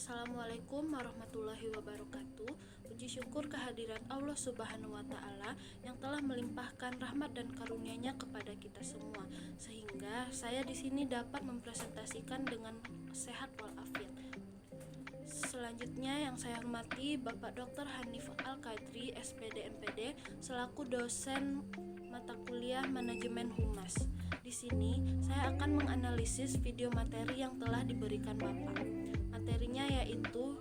Assalamualaikum warahmatullahi wabarakatuh. Puji syukur kehadirat Allah Subhanahu wa Ta'ala yang telah melimpahkan rahmat dan karunia-Nya kepada kita semua, sehingga saya di sini dapat mempresentasikan dengan sehat walafiat. Selanjutnya yang saya hormati Bapak Dr. Hanif Al-Kadri, SPD MPD, selaku dosen mata kuliah Manajemen Humas. Di sini saya akan menganalisis video materi yang telah diberikan Bapak. Materinya yaitu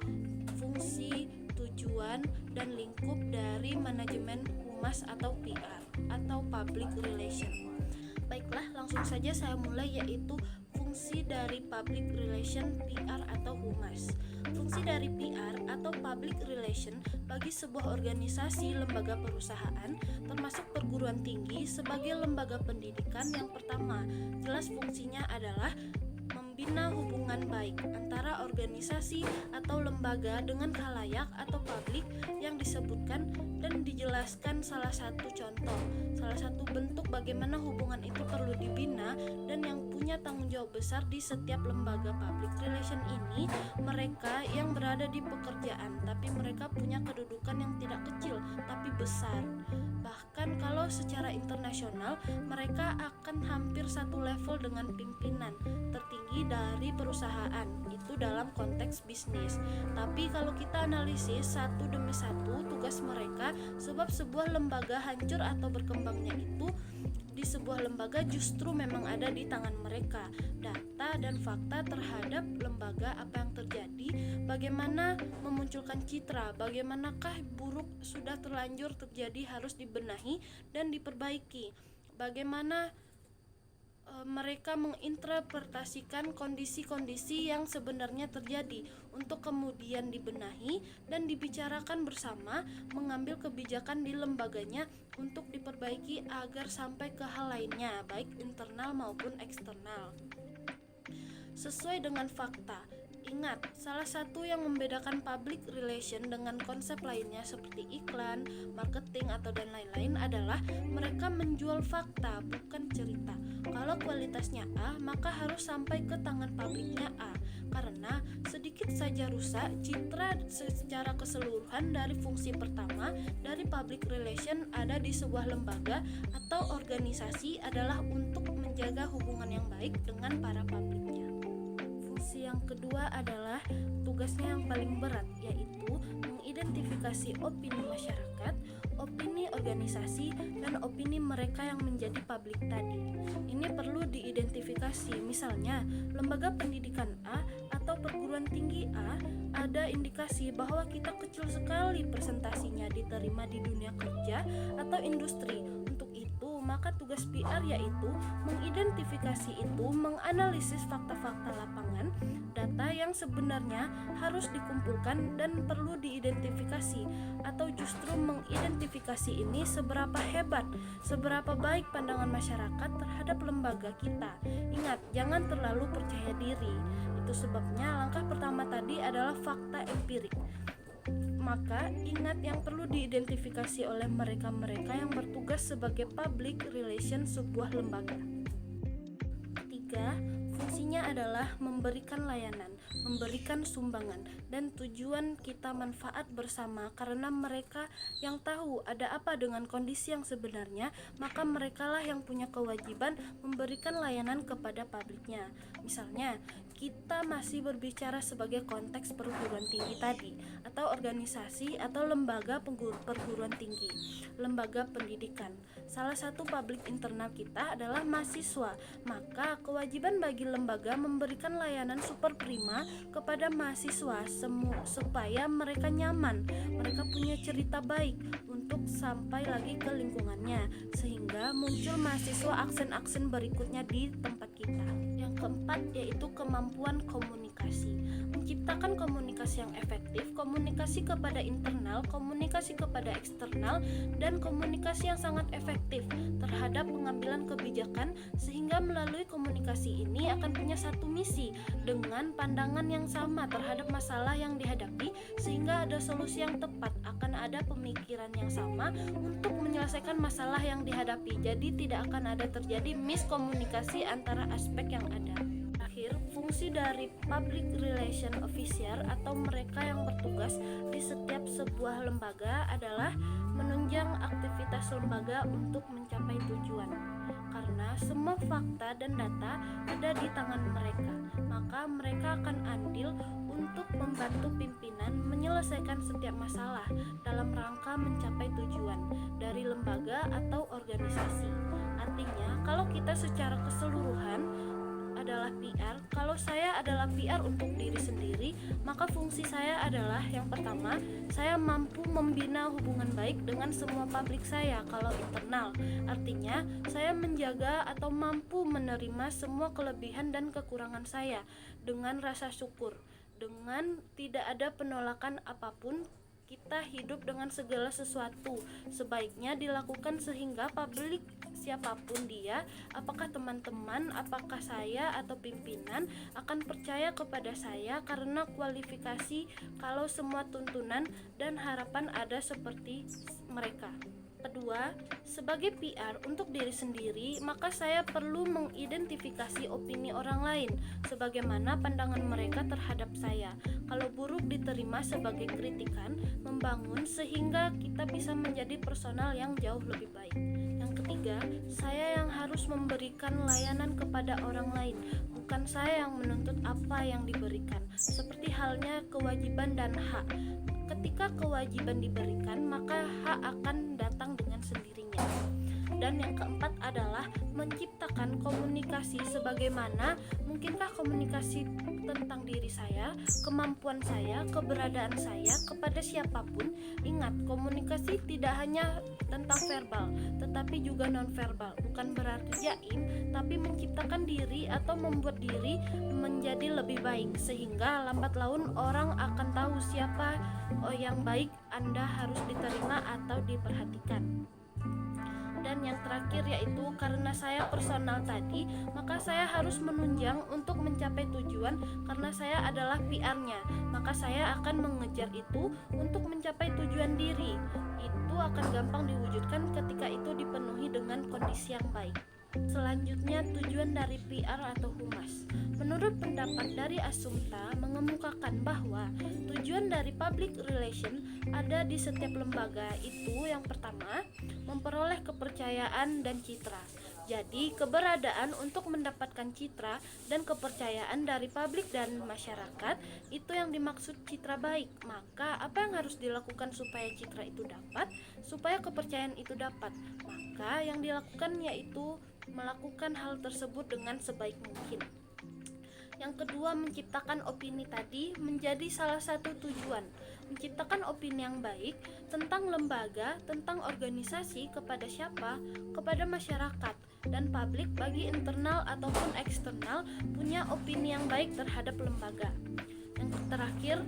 fungsi, tujuan, dan lingkup dari manajemen humas atau PR atau Public Relation. Baiklah, langsung saja saya mulai, yaitu fungsi dari Public Relation PR atau humas. Fungsi dari PR atau Public Relation bagi sebuah organisasi, lembaga perusahaan, termasuk perguruan tinggi sebagai lembaga pendidikan, yang pertama, jelas fungsinya adalah membina hubungan baik antara organisasi atau lembaga dengan khalayak atau publik yang disebutkan dan dijelaskan salah satu contoh, salah satu bentuk bagaimana hubungan itu perlu dibina dan yang punya tanggung jawab besar di setiap lembaga public relation ini mereka yang berada di pekerjaan, tapi mereka punya kedudukan yang tidak kecil tapi besar. Bahkan kalau secara internasional mereka akan hampir satu level dengan pimpinan tertinggi dari perusahaan itu dalam konteks bisnis. Tapi kalau kita analisis satu demi satu tugas mereka, sebab sebuah lembaga hancur atau berkembangnya itu di sebuah lembaga justru memang ada di tangan mereka. Data dan fakta terhadap lembaga, apa yang terjadi, bagaimana memunculkan citra, bagaimanakah buruk sudah terlanjur terjadi harus dibenahi dan diperbaiki, bagaimana mereka menginterpretasikan kondisi-kondisi yang sebenarnya terjadi untuk kemudian dibenahi dan dibicarakan bersama, mengambil kebijakan di lembaganya untuk diperbaiki agar sampai ke hal lainnya, baik internal maupun eksternal. Sesuai dengan fakta. Ingat, salah satu yang membedakan public relation dengan konsep lainnya seperti iklan, marketing, atau dan lain-lain adalah mereka menjual fakta, bukan cerita. Kalau kualitasnya A, maka harus sampai ke tangan publiknya A. Karena sedikit saja rusak, citra secara keseluruhan dari fungsi pertama dari public relation ada di sebuah lembaga atau organisasi adalah untuk menjaga hubungan yang baik dengan para publiknya. Fungsi yang kedua adalah tugasnya yang paling berat, yaitu mengidentifikasi opini masyarakat, opini organisasi, dan opini mereka yang menjadi publik tadi. Ini perlu diidentifikasi, misalnya lembaga pendidikan A atau perguruan tinggi A ada indikasi bahwa kita kecil sekali presentasinya diterima di dunia kerja atau industri. Untuk itu, maka tugas PR yaitu mengidentifikasi itu, menganalisis fakta-fakta lapangan, data yang sebenarnya harus dikumpulkan dan perlu diidentifikasi, atau justru mengidentifikasi ini seberapa hebat, seberapa baik pandangan masyarakat terhadap lembaga kita. Ingat, jangan terlalu percaya diri. Itu sebabnya langkah pertama tadi adalah fakta empirik. Maka ingat yang perlu diidentifikasi oleh mereka-mereka yang bertugas sebagai public relation sebuah lembaga. 3. Fungsinya adalah memberikan layanan, memberikan sumbangan, dan tujuan kita manfaat bersama. Karena mereka yang tahu ada apa dengan kondisi yang sebenarnya, maka merekalah yang punya kewajiban memberikan layanan kepada publiknya. Misalnya, kita masih berbicara sebagai konteks perguruan tinggi tadi, atau organisasi atau lembaga perguruan tinggi, lembaga pendidikan. Salah satu publik internal kita adalah mahasiswa, maka kewajiban bagi lembaga memberikan layanan super prima kepada mahasiswa supaya mereka nyaman, mereka punya cerita baik untuk sampai lagi ke lingkungannya, sehingga muncul mahasiswa aksen-aksen berikutnya di tempat kita. Yang keempat yaitu kemampuan komunikasi, menciptakan komunikasi yang efektif, komunikasi kepada internal, komunikasi kepada eksternal, dan komunikasi yang sangat efektif terhadap pengambilan kebijakan, sehingga melalui komunikasi ini akan punya satu misi dengan pandangan yang sama terhadap masalah yang dihadapi, sehingga ada solusi yang tepat, akan ada pemikiran yang sama untuk menyelesaikan masalah yang dihadapi. Jadi tidak akan ada terjadi miskomunikasi antara aspek yang ada. Terakhir, Fungsi dari public relation officer atau mereka yang bertugas di setiap sebuah lembaga adalah menunjang aktivitas lembaga untuk mencapai tujuan. Karena semua fakta dan data ada di tangan mereka, maka mereka akan andil untuk membantu pimpinan menyelesaikan setiap masalah dalam rangka mencapai tujuan dari lembaga atau organisasi. Artinya, kalau kita secara keseluruhan adalah PR, kalau saya adalah PR untuk diri sendiri, maka fungsi saya adalah yang pertama, saya mampu membina hubungan baik dengan semua publik saya kalau internal. Artinya, saya menjaga atau mampu menerima semua kelebihan dan kekurangan saya dengan rasa syukur, dengan tidak ada penolakan apapun. Kita hidup dengan segala sesuatu sebaiknya dilakukan sehingga publik siapapun dia, apakah teman-teman, apakah saya atau pimpinan, akan percaya kepada saya karena kualifikasi kalau semua tuntunan dan harapan ada seperti mereka. Kedua, sebagai PR untuk diri sendiri, maka saya perlu mengidentifikasi opini orang lain, sebagaimana pandangan mereka terhadap saya. Kalau buruk diterima sebagai kritikan, membangun sehingga kita bisa menjadi personal yang jauh lebih baik. Yang ketiga, saya yang harus memberikan layanan kepada orang lain, bukan saya yang menuntut apa yang diberikan, seperti halnya kewajiban dan hak. Ketika kewajiban diberikan, maka hak akan datang dengan sendirinya. Dan yang keempat adalah menciptakan komunikasi sebagaimana mungkinkah komunikasi tentang diri saya, kemampuan saya, keberadaan saya kepada siapapun. Ingat, komunikasi tidak hanya tentang verbal, tetapi juga non-verbal. Bukan berarti jaim, tapi menciptakan diri atau membuat diri menjadi lebih baik, sehingga lambat laun orang akan tahu siapa yang baik Anda harus diterima atau diperhatikan. Dan yang terakhir yaitu karena saya personal tadi, maka saya harus menunjang untuk mencapai tujuan. Karena saya adalah PR-nya, maka saya akan mengejar itu untuk mencapai tujuan diri. Itu akan gampang diwujudkan ketika itu dipenuhi dengan kondisi yang baik. Selanjutnya, tujuan dari PR atau humas. Menurut pendapat dari Assumpta mengemukakan bahwa tujuan dari public relation ada di setiap lembaga itu yang pertama, memperoleh kepercayaan dan citra. Jadi, keberadaan untuk mendapatkan citra dan kepercayaan dari publik dan masyarakat itu yang dimaksud citra baik. Maka, apa yang harus dilakukan supaya citra itu dapat, supaya kepercayaan itu dapat? Maka, yang dilakukan yaitu melakukan hal tersebut dengan sebaik mungkin. Yang kedua, menciptakan opini tadi menjadi salah satu tujuan. Menciptakan opini yang baik tentang lembaga, tentang organisasi kepada siapa? Kepada masyarakat dan publik bagi internal ataupun eksternal punya opini yang baik terhadap lembaga. Yang terakhir,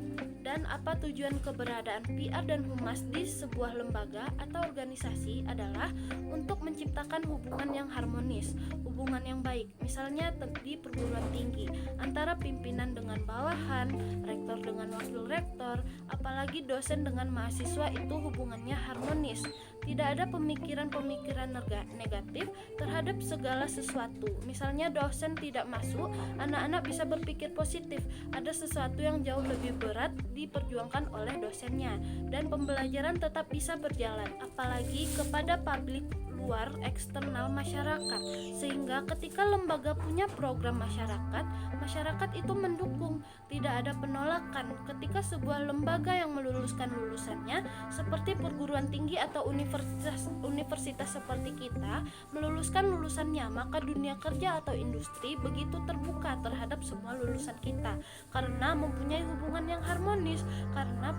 dan apa tujuan keberadaan PR dan humas di sebuah lembaga atau organisasi adalah untuk menciptakan hubungan yang harmonis, hubungan yang baik, misalnya di perguruan tinggi antara pimpinan dengan bawahan, rektor dengan wakil rektor, apalagi dosen dengan mahasiswa itu hubungannya harmonis. Tidak ada pemikiran-pemikiran negatif terhadap segala sesuatu. Misalnya dosen tidak masuk, anak-anak bisa berpikir positif. Ada sesuatu yang jauh lebih berat diperjuangkan oleh dosennya dan pembelajaran tetap bisa berjalan, apalagi kepada publik luar eksternal masyarakat, sehingga ketika lembaga punya program masyarakat itu mendukung, tidak ada penolakan. Ketika sebuah lembaga yang meluluskan lulusannya seperti perguruan tinggi atau universitas seperti kita meluluskan lulusannya, maka dunia kerja atau industri begitu terbuka terhadap semua lulusan kita karena mempunyai hubungan yang harmonis, karena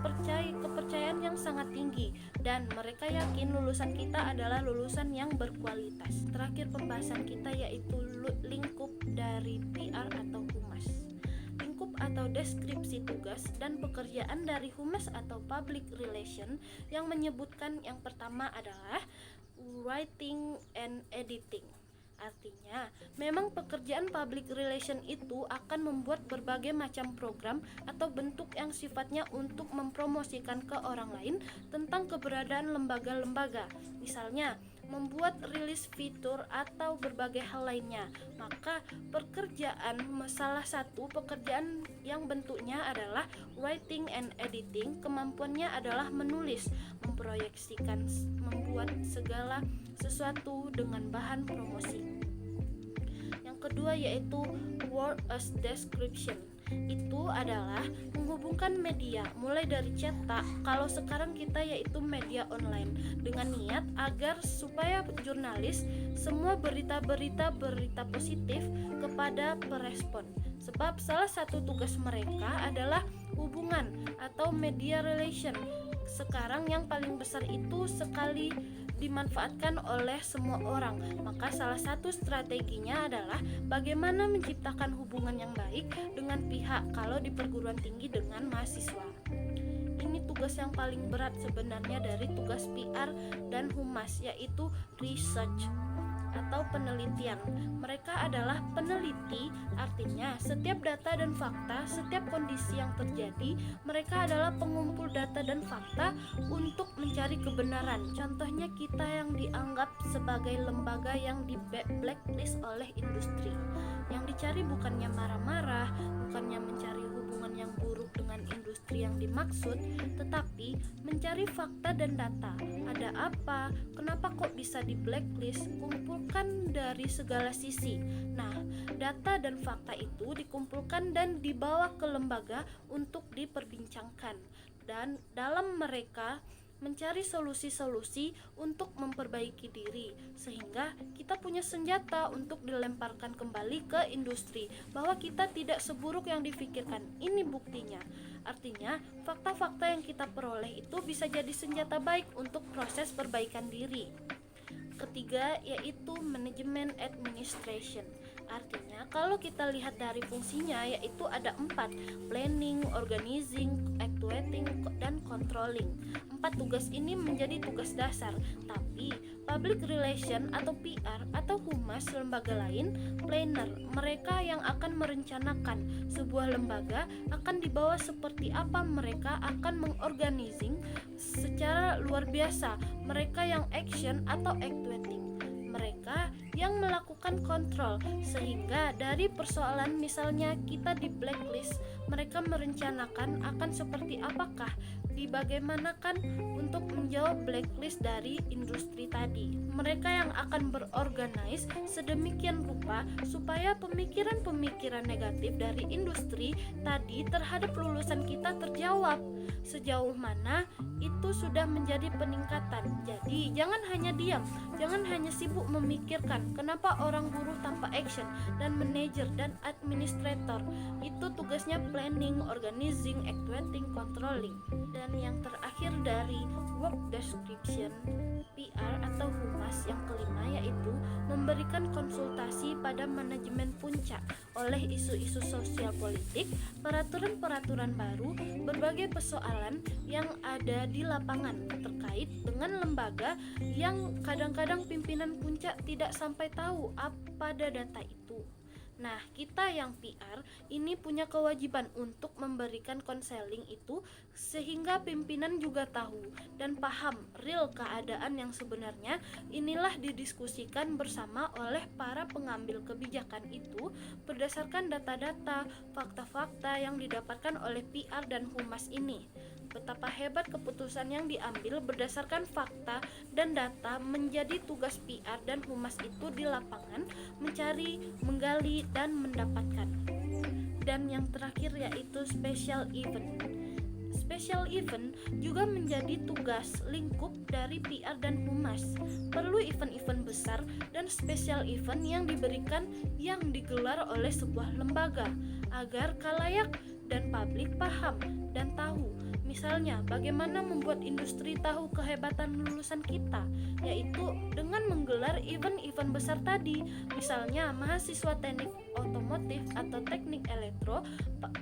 kepercayaan yang sangat tinggi, dan mereka yakin lulusan kita adalah lulusan yang berkualitas. Terakhir pembahasan kita yaitu lingkup dari PR atau humas. Lingkup atau deskripsi tugas dan pekerjaan dari humas atau public relation yang menyebutkan yang pertama adalah writing and editing. Artinya, memang pekerjaan public relation itu akan membuat berbagai macam program atau bentuk yang sifatnya untuk mempromosikan ke orang lain tentang keberadaan lembaga-lembaga. Misalnya, membuat rilis fitur atau berbagai hal lainnya. Maka salah satu pekerjaan yang bentuknya adalah writing and editing, kemampuannya adalah menulis, memproyeksikan, membuat segala sesuatu dengan bahan promosi. Yang kedua yaitu word as description. Itu adalah menghubungkan media mulai dari cetak, kalau sekarang kita yaitu media online, dengan niat agar supaya jurnalis semua berita positif kepada perespon. Sebab salah satu tugas mereka adalah hubungan atau media relation. Sekarang yang paling besar itu sekali dimanfaatkan oleh semua orang. Maka salah satu strateginya adalah bagaimana menciptakan hubungan yang baik dengan pihak kalau di perguruan tinggi dengan mahasiswa. Ini tugas yang paling berat sebenarnya dari tugas PR dan humas, yaitu research atau penelitian. Mereka adalah peneliti, artinya setiap data dan fakta, setiap kondisi yang terjadi, mereka adalah pengumpul data dan fakta untuk mencari kebenaran. Contohnya kita yang dianggap sebagai lembaga yang di blacklist oleh industri. Yang dicari bukannya marah-marah, bukannya mencari hubungan yang buruk dengan industri yang dimaksud, tetapi mencari fakta dan data. Ada apa? Kenapa kok bisa di blacklist? Kumpulkan dari segala sisi. Nah, data dan fakta itu dikumpulkan dan dibawa ke lembaga untuk diperbincangkan. Dan dalam mereka mencari solusi-solusi untuk memperbaiki diri, sehingga kita punya senjata untuk dilemparkan kembali ke industri bahwa kita tidak seburuk yang difikirkan. Ini buktinya. Artinya, fakta-fakta yang kita peroleh itu bisa jadi senjata baik untuk proses perbaikan diri. Ketiga yaitu manajemen administration. Artinya kalau kita lihat dari fungsinya yaitu ada 4: planning, organizing, actuating, dan controlling. 4 tugas ini menjadi tugas dasar, tapi public relation atau PR atau humas lembaga lain, planner, mereka yang akan merencanakan sebuah lembaga akan dibawa seperti apa, mereka akan mengorganizing secara luar biasa, mereka yang action atau actuating, mereka yang melakukan kontrol, sehingga dari persoalan misalnya kita di blacklist, mereka merencanakan akan seperti apakah, dibagaimanakan untuk menjawab blacklist dari industri tadi. Mereka yang akan berorganize sedemikian rupa supaya pemikiran-pemikiran negatif dari industri tadi terhadap lulusan kita terjawab. Sejauh mana itu sudah menjadi peningkatan. Jadi jangan hanya diam, jangan hanya sibuk memikirkan kenapa orang buruh tanpa action, dan manajer dan administrator. Itu tugasnya planning, organizing, actuating, controlling. Dan yang terakhir dari work description PR atau humas yang kelima yaitu memberikan konsultasi pada manajemen puncak oleh isu-isu sosial politik, peraturan-peraturan baru, berbagai persoalan yang ada di lapangan terkait dengan lembaga yang kadang-kadang pimpinan puncak tidak sampai tahu apa data itu. Nah, kita yang PR ini punya kewajiban untuk memberikan konseling itu sehingga pimpinan juga tahu dan paham real keadaan yang sebenarnya. Inilah didiskusikan bersama oleh para pengambil kebijakan itu berdasarkan data-data, fakta-fakta yang didapatkan oleh PR dan humas ini. Betapa hebat keputusan yang diambil berdasarkan fakta dan data menjadi tugas PR dan humas itu di lapangan, mencari, menggali, dan mendapatkan. Dan yang terakhir yaitu special event. Special event juga menjadi tugas lingkup dari PR dan humas. Perlu event-event besar dan special event yang diberikan yang digelar oleh sebuah lembaga agar khalayak dan publik paham dan tahu. Misalnya, bagaimana membuat industri tahu kehebatan lulusan kita, yaitu dengan menggelar event-event besar tadi. Misalnya, mahasiswa teknik otomotif atau teknik elektro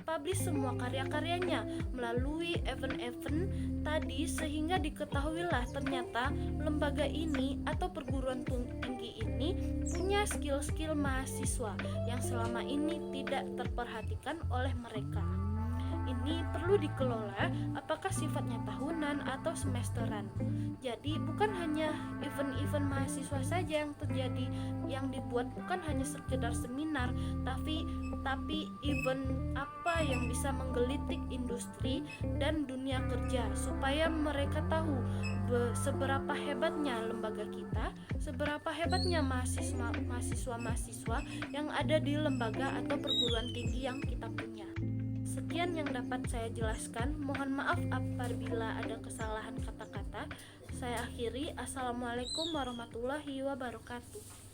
publish semua karya-karyanya melalui event-event tadi, sehingga diketahuilah ternyata lembaga ini atau perguruan tinggi ini punya skill-skill mahasiswa yang selama ini tidak terperhatikan oleh mereka. ini perlu dikelola apakah sifatnya tahunan atau semesteran. Jadi bukan hanya event-event mahasiswa saja yang terjadi, yang dibuat bukan hanya sekedar seminar, tapi event apa yang bisa menggelitik industri dan dunia kerja supaya mereka tahu seberapa hebatnya lembaga kita, seberapa hebatnya mahasiswa-mahasiswa yang ada di lembaga atau perguruan tinggi yang kita punya. Sekian yang dapat saya jelaskan. Mohon maaf apabila ada kesalahan kata-kata. Saya akhiri. Assalamualaikum warahmatullahi wabarakatuh.